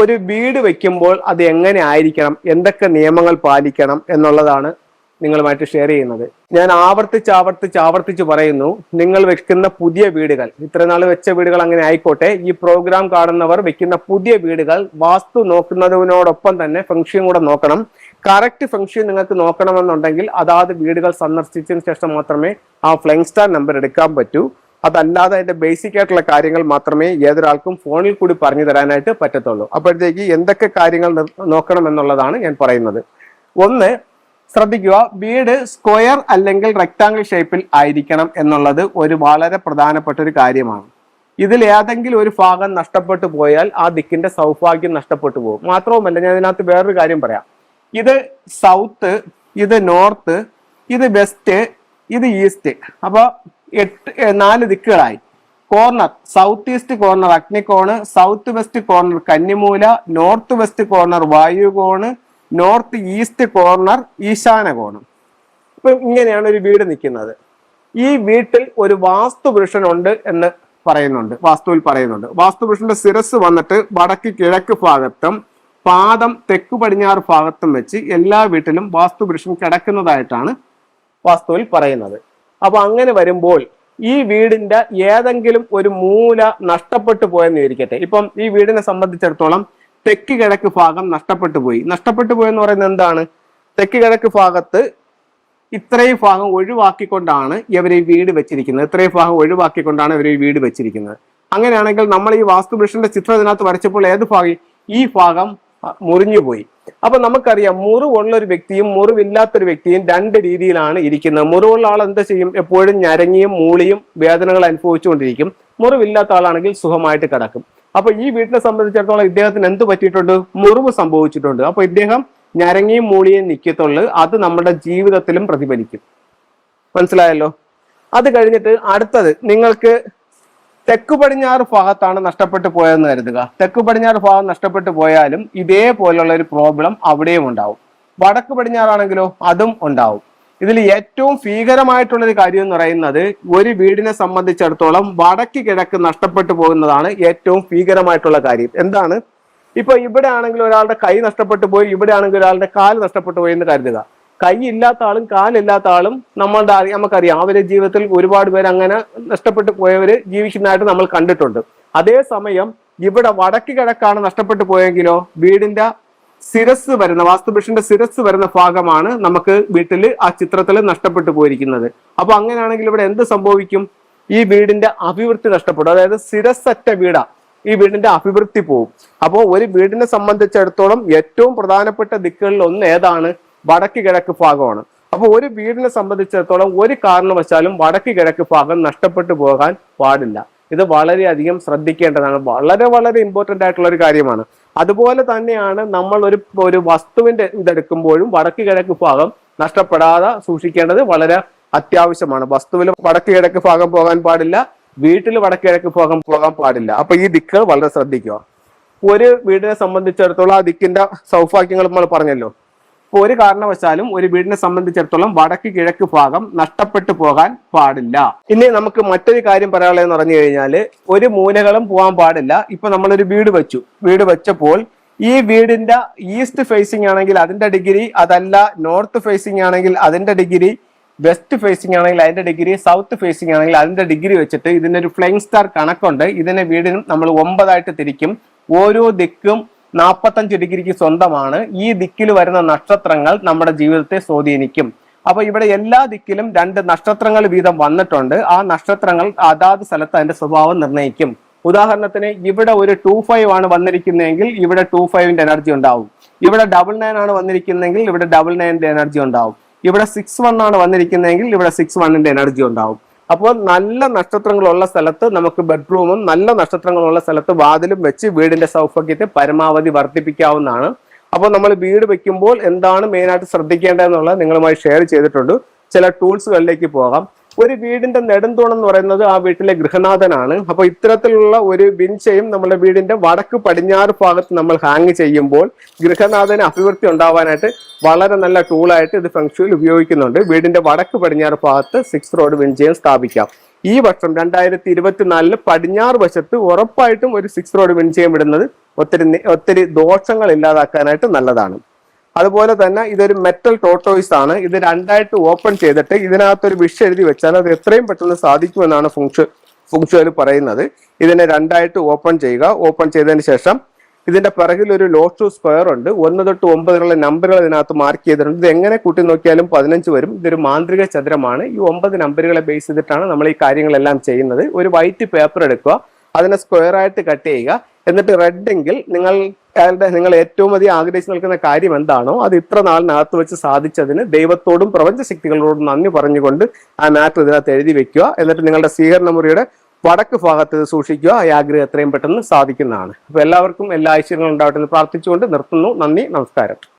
ഒരു വീട് വെക്കുമ്പോൾ അത് എങ്ങനെ ആയിരിക്കണം, എന്തൊക്കെ നിയമങ്ങൾ പാലിക്കണം എന്നുള്ളതാണ് നിങ്ങളുമായിട്ട് ഷെയർ ചെയ്യുന്നത്. ഞാൻ ആവർത്തിച്ച് പറയുന്നു, നിങ്ങൾ വെക്കുന്ന പുതിയ വീടുകൾ, ഇത്ര നാൾ വെച്ച വീടുകൾ അങ്ങനെ ആയിക്കോട്ടെ, ഈ പ്രോഗ്രാം കാണുന്നവർ വെക്കുന്ന പുതിയ വീടുകൾ വാസ്തു നോക്കുന്നതിനോടൊപ്പം തന്നെ ഫംഗ്ഷൻ കൂടെ നോക്കണം. കറക്റ്റ് ഫംഗ്ഷൻ നിങ്ങൾക്ക് നോക്കണമെന്നുണ്ടെങ്കിൽ അതാത് വീടുകൾ സന്ദർശിച്ചതിന് ശേഷം മാത്രമേ ആ ഫ്ലൈങ് സ്റ്റാർ നമ്പർ എടുക്കാൻ പറ്റൂ. അതല്ലാതെ അതിന്റെ ബേസിക് ആയിട്ടുള്ള കാര്യങ്ങൾ മാത്രമേ ഏതൊരാൾക്കും ഫോണിൽ കൂടി പറഞ്ഞു തരാനായിട്ട് പറ്റത്തുള്ളൂ. അപ്പോഴത്തേക്ക് എന്തൊക്കെ കാര്യങ്ങൾ നോക്കണം എന്നുള്ളതാണ് ഞാൻ പറയുന്നത്. ഒന്ന്, ശ്രദ്ധിക്കുക, വീട് സ്ക്വയർ അല്ലെങ്കിൽ റെക്ടാംഗിൾ ഷേപ്പിൽ ആയിരിക്കണം എന്നുള്ളത് ഒരു വളരെ പ്രധാനപ്പെട്ട ഒരു കാര്യമാണ്. ഇതിൽ ഏതെങ്കിലും ഒരു ഭാഗം നഷ്ടപ്പെട്ടു പോയാൽ ആ ദിക്കിന്റെ സൗഭാഗ്യം നഷ്ടപ്പെട്ടു പോകും. മാത്രവുമല്ല, ഞാൻ ഇതിനകത്ത് വേറൊരു കാര്യം പറയാം. ഇത് സൗത്ത്, ഇത് നോർത്ത്, ഇത് വെസ്റ്റ്, ഇത് ഈസ്റ്റ്. അപ്പൊ 4 ദിക്കുകളായി. കോർണർ, സൗത്ത് ഈസ്റ്റ് കോർണർ അഗ്നികോണ്, സൗത്ത് വെസ്റ്റ് കോർണർ കന്നിമൂല, നോർത്ത് വെസ്റ്റ് കോർണർ വായുകോണ്, നോർത്ത് ഈസ്റ്റ് കോർണർ ഈശാന കോണം. ഇപ്പൊ ഇങ്ങനെയാണ് ഒരു വീട് നിൽക്കുന്നത്. ഈ വീട്ടിൽ ഒരു വാസ്തുപുരുഷനുണ്ട് എന്ന് പറയുന്നുണ്ട്, വാസ്തുവിൽ പറയുന്നുണ്ട്. വാസ്തുപുരുഷന്റെ ശിരസ് വന്നിട്ട് വടക്ക് കിഴക്ക് ഭാഗത്തും പാദം തെക്കു പടിഞ്ഞാറ് ഭാഗത്തും വെച്ച് എല്ലാ വീട്ടിലും വാസ്തുപുരുഷൻ കിടക്കുന്നതായിട്ടാണ് വാസ്തുവിൽ പറയുന്നത്. അപ്പൊ അങ്ങനെ വരുമ്പോൾ ഈ വീടിന്റെ ഏതെങ്കിലും ഒരു മൂല നഷ്ടപ്പെട്ടു പോയെന്ന് ഇരിക്കട്ടെ. ഇപ്പം ഈ വീടിനെ സംബന്ധിച്ചിടത്തോളം തെക്ക് കിഴക്ക് ഭാഗം നഷ്ടപ്പെട്ടു പോയെന്ന് പറയുന്നത് എന്താണ്? തെക്ക് കിഴക്ക് ഭാഗത്ത് ഇത്രയും ഭാഗം ഒഴിവാക്കിക്കൊണ്ടാണ് ഇവർ ഈ വീട് വെച്ചിരിക്കുന്നത്. അങ്ങനെയാണെങ്കിൽ നമ്മൾ ഈ വാസ്തുപുരുഷന്റെ ചിത്രം ഇതിനകത്ത് വരച്ചപ്പോൾ ഏത് ഭാഗം? ഈ ഭാഗം മുറിഞ്ഞുപോയി. അപ്പൊ നമുക്കറിയാം, മുറിവുള്ള ഒരു വ്യക്തിയും മുറിവില്ലാത്തൊരു വ്യക്തിയും 2 രീതിയിലാണ് ഇരിക്കുന്നത്. മുറിവുള്ള ആൾ എന്താ ചെയ്യും? എപ്പോഴും ഞരങ്ങിയും മൂളിയും വേദനകൾ അനുഭവിച്ചുകൊണ്ടിരിക്കും. മുറിവില്ലാത്ത ആളാണെങ്കിൽ സുഖമായിട്ട് കിടക്കും. അപ്പൊ ഈ വീട്ടിനെ സംബന്ധിച്ചിടത്തോളം ഇദ്ദേഹത്തിന് എന്ത് പറ്റിയിട്ടുണ്ട്? മുറിവ് സംഭവിച്ചിട്ടുണ്ട്. അപ്പൊ ഇദ്ദേഹം ഞരങ്ങിയും മൂളിയും നിൽക്കത്തുള്ളൂ. അത് നമ്മുടെ ജീവിതത്തിലും പ്രതിഫലിക്കും. മനസ്സിലായല്ലോ? അത് കഴിഞ്ഞിട്ട് അടുത്തത്, നിങ്ങൾക്ക് തെക്കു പടിഞ്ഞാറ് ഭാഗത്താണ് നഷ്ടപ്പെട്ടു പോയതെന്ന് കരുതുക. തെക്കു പടിഞ്ഞാറ് ഭാഗം നഷ്ടപ്പെട്ടു പോയാലും ഇതേപോലുള്ള ഒരു പ്രോബ്ലം അവിടെയും ഉണ്ടാവും. വടക്ക് പടിഞ്ഞാറാണെങ്കിലോ അതും ഉണ്ടാവും. ഇതിൽ ഏറ്റവും ഭീകരമായിട്ടുള്ളൊരു കാര്യം എന്ന് പറയുന്നത്, ഒരു വീടിനെ സംബന്ധിച്ചിടത്തോളം വടക്ക് കിഴക്ക് നഷ്ടപ്പെട്ടു പോകുന്നതാണ് ഏറ്റവും ഭീകരമായിട്ടുള്ള കാര്യം. എന്താണ്? ഇപ്പൊ ഇവിടെ ആണെങ്കിൽ ഒരാളുടെ കൈ നഷ്ടപ്പെട്ടു പോയി, ഇവിടെ ആണെങ്കിൽ ഒരാളുടെ കാല് നഷ്ടപ്പെട്ടു പോയി എന്ന് കരുതുക. കൈ ഇല്ലാത്ത ആളും കാലില്ലാത്ത ആളും നമുക്കറിയാം, അവരുടെ ജീവിതത്തിൽ ഒരുപാട് പേര് അങ്ങനെ നഷ്ടപ്പെട്ടു പോയവര് ജീവിക്കുന്നതായിട്ട് നമ്മൾ കണ്ടിട്ടുണ്ട്. അതേസമയം ഇവിടെ വടക്ക് കിഴക്കാണ് നഷ്ടപ്പെട്ടു പോയെങ്കിലോ വീടിന്റെ ശിരസ് വരുന്ന, വാസ്തുപുരുഷന്റെ ശിരസ് വരുന്ന ഭാഗമാണ് നമുക്ക് വീട്ടില് ആ ചിത്രത്തിൽ നഷ്ടപ്പെട്ടു പോയിരിക്കുന്നത്. അപ്പൊ അങ്ങനെയാണെങ്കിൽ ഇവിടെ എന്ത് സംഭവിക്കും? ഈ വീടിന്റെ അഭിവൃദ്ധി നഷ്ടപ്പെടും. അതായത് ശിരസറ്റ വീടാ, ഈ വീടിന്റെ അഭിവൃദ്ധി പോവും. അപ്പോൾ ഒരു വീടിനെ സംബന്ധിച്ചിടത്തോളം ഏറ്റവും പ്രധാനപ്പെട്ട ദിക്കുകളിൽ ഒന്ന് ഏതാണ്? വടക്ക് കിഴക്ക് ഭാഗമാണ്. അപ്പൊ ഒരു വീടിനെ സംബന്ധിച്ചിടത്തോളം ഒരു കാരണവശാലും വടക്ക് കിഴക്ക് ഭാഗം നഷ്ടപ്പെട്ടു പോകാൻ പാടില്ല. ഇത് വളരെയധികം ശ്രദ്ധിക്കേണ്ടതാണ്. വളരെ ഇമ്പോർട്ടന്റ് ആയിട്ടുള്ള ഒരു കാര്യമാണ്. അതുപോലെ തന്നെയാണ് നമ്മൾ ഒരു വസ്തുവിന്റെ ഇതെടുക്കുമ്പോഴും വടക്ക് കിഴക്ക് ഭാഗം നഷ്ടപ്പെടാതെ സൂക്ഷിക്കേണ്ടത് വളരെ അത്യാവശ്യമാണ്. വസ്തുവിൽ വടക്ക് കിഴക്ക് ഭാഗം പോകാൻ പാടില്ല, വീട്ടിൽ വടക്ക് കിഴക്ക് ഭാഗം പോകാൻ പാടില്ല. അപ്പൊ ഈ ദിക്കുകൾ വളരെ ശ്രദ്ധിക്കുക. ഒരു വീടിനെ സംബന്ധിച്ചിടത്തോളം ആ ദിക്കിന്റെ സൗഭാഗ്യങ്ങൾ നമ്മൾ പറഞ്ഞല്ലോ. ഇപ്പൊ ഒരു കാരണവശാലും ഒരു വീടിനെ സംബന്ധിച്ചിടത്തോളം വടക്ക് കിഴക്ക് ഭാഗം നഷ്ടപ്പെട്ടു പോകാൻ പാടില്ല. ഇനി നമുക്ക് മറ്റൊരു കാര്യം പറയാനുള്ളതെന്ന് പറഞ്ഞു കഴിഞ്ഞാല്, ഒരു മൂലകളും പോകാൻ പാടില്ല. ഇപ്പൊ നമ്മളൊരു വീട് വെച്ചപ്പോൾ ഈ വീടിന്റെ ഈസ്റ്റ് ഫേസിംഗ് ആണെങ്കിൽ അതിന്റെ ഡിഗ്രി, അതല്ല നോർത്ത് ഫേസിംഗ് ആണെങ്കിൽ അതിന്റെ ഡിഗ്രി, വെസ്റ്റ് ഫേസിംഗ് ആണെങ്കിൽ അതിന്റെ ഡിഗ്രി, സൗത്ത് ഫേസിംഗ് ആണെങ്കിൽ അതിന്റെ ഡിഗ്രി വെച്ചിട്ട് ഇതിനൊരു ഫ്ലൈങ് സ്റ്റാർ കണക്കുണ്ട്. ഇതിനെ വീടിനും നമ്മൾ 9 ആയിട്ട് തിരിക്കും. ഓരോ ദിക്കും 45 ഡിഗ്രിക്ക് സ്വന്തമാണ്. ഈ ദിക്കിൽ വരുന്ന നക്ഷത്രങ്ങൾ നമ്മുടെ ജീവിതത്തെ സ്വാധീനിക്കും. അപ്പൊ ഇവിടെ എല്ലാ ദിക്കിലും 2 നക്ഷത്രങ്ങൾ വീതം വന്നിട്ടുണ്ട്. ആ നക്ഷത്രങ്ങൾ അതാത് സ്ഥലത്ത് അതിന്റെ സ്വഭാവം നിർണ്ണയിക്കും. ഉദാഹരണത്തിന് ഇവിടെ ഒരു 25 ആണ് വന്നിരിക്കുന്നതെങ്കിൽ ഇവിടെ 25ന്റെ എനർജി ഉണ്ടാവും. ഇവിടെ 99 ആണ് വന്നിരിക്കുന്നതെങ്കിൽ ഇവിടെ 99ന്റെ എനർജി ഉണ്ടാവും. ഇവിടെ 61 ആണ് വന്നിരിക്കുന്നതെങ്കിൽ ഇവിടെ 61ന്റെ എനർജി ഉണ്ടാവും. അപ്പോൾ നല്ല നക്ഷത്രങ്ങളുള്ള സ്ഥലത്ത് നമുക്ക് ബെഡ്റൂമും, നല്ല നക്ഷത്രങ്ങളുള്ള സ്ഥലത്ത് വാതിലും വെച്ച് വീടിന്റെ സൗഭാഗ്യത്തെ പരമാവധി വർദ്ധിപ്പിക്കാവുന്നതാണ്. അപ്പോൾ നമ്മൾ വീട് വെക്കുമ്പോൾ എന്താണ് മെയിനായിട്ട് ശ്രദ്ധിക്കേണ്ടതെന്നുള്ളത് നിങ്ങളുമായി ഷെയർ ചെയ്തിട്ടുണ്ട്. ചില ടൂൾസുകളിലേക്ക് പോകാം. ഒരു വീടിന്റെ നെടുന്തൂൺ എന്ന് പറയുന്നത് ആ വീട്ടിലെ ഗൃഹനാഥനാണ്. അപ്പൊ ഇത്തരത്തിലുള്ള ഒരു വിൻചയും നമ്മുടെ വീടിന്റെ വടക്ക് പടിഞ്ഞാറ് ഭാഗത്ത് നമ്മൾ ഹാങ് ചെയ്യുമ്പോൾ ഗൃഹനാഥന് അഭിവൃദ്ധി ഉണ്ടാവാനായിട്ട് വളരെ നല്ല ടൂളായിട്ട് ഇത് ഫെങ്ഷുയിൽ ഉപയോഗിക്കുന്നുണ്ട്. വീടിന്റെ വടക്ക് പടിഞ്ഞാറ് ഭാഗത്ത് 6 റോഡ് വിൻചയം സ്ഥാപിക്കാം. ഈ വർഷം 2024 പടിഞ്ഞാറ് വശത്ത് ഉറപ്പായിട്ടും ഒരു 6 റോഡ് വിൻചയം വിടുന്നത് ഒത്തിരി ദോഷങ്ങൾ ഇല്ലാതാക്കാനായിട്ട് നല്ലതാണ്. അതുപോലെ തന്നെ ഇതൊരു മെറ്റൽ ടോട്ടോയിസ് ആണ്. ഇത് രണ്ടായിട്ട് ഓപ്പൺ ചെയ്തിട്ട് ഇതിനകത്തൊരു വിഷ് എഴുതി വെച്ചാൽ അത് എത്രയും പെട്ടെന്ന് സാധിക്കുമെന്നാണ് ഫുങ്ഷുവൽ പറയുന്നത്. ഇതിനെ രണ്ടായിട്ട് ഓപ്പൺ ചെയ്യുക. ഓപ്പൺ ചെയ്തതിന് ശേഷം ഇതിന്റെ പിറകിൽ ഒരു ലോഷു സ്ക്വയർ ഉണ്ട്. 1 തൊട്ട് 9 നമ്പറുകൾ ഇതിനകത്ത് മാർക്ക് ചെയ്തിട്ടുണ്ട്. ഇത് എങ്ങനെ കൂട്ടി നോക്കിയാലും 15 വരും. ഇതൊരു മാന്ത്രിക ചതുരമാണ്. ഈ 9 നമ്പറുകളെ ബേസ് ചെയ്തിട്ടാണ് നമ്മൾ ഈ കാര്യങ്ങളെല്ലാം ചെയ്യുന്നത്. ഒരു വൈറ്റ് പേപ്പർ എടുക്കുക, അതിനെ സ്ക്വയർ ആയിട്ട് കട്ട് ചെയ്യുക. എന്നിട്ട് റെഡ് എങ്കിൽ നിങ്ങൾ ഏറ്റവും അധികം ആഗ്രഹിച്ച് നിൽക്കുന്ന കാര്യം എന്താണോ അത് ഇത്ര നാളിനകത്ത് വെച്ച് സാധിച്ചതിന് ദൈവത്തോടും പ്രപഞ്ച ശക്തികളോടും നന്ദി പറഞ്ഞുകൊണ്ട് ആ മാറ്റർ ഇതിനകത്ത് എഴുതി വെക്കുക. എന്നിട്ട് നിങ്ങളുടെ സ്വീകരണ മുറിയുടെ വടക്ക് ഭാഗത്ത് സൂക്ഷിക്കുക. ഈ ആഗ്രഹം എത്രയും പെട്ടെന്ന് സാധിക്കുന്നതാണ്. അപ്പൊ എല്ലാവർക്കും എല്ലാ ഐശ്വര്യങ്ങളും ഉണ്ടാവട്ടെ എന്ന് പ്രാർത്ഥിച്ചുകൊണ്ട് നിർത്തുന്നു. നന്ദി, നമസ്കാരം.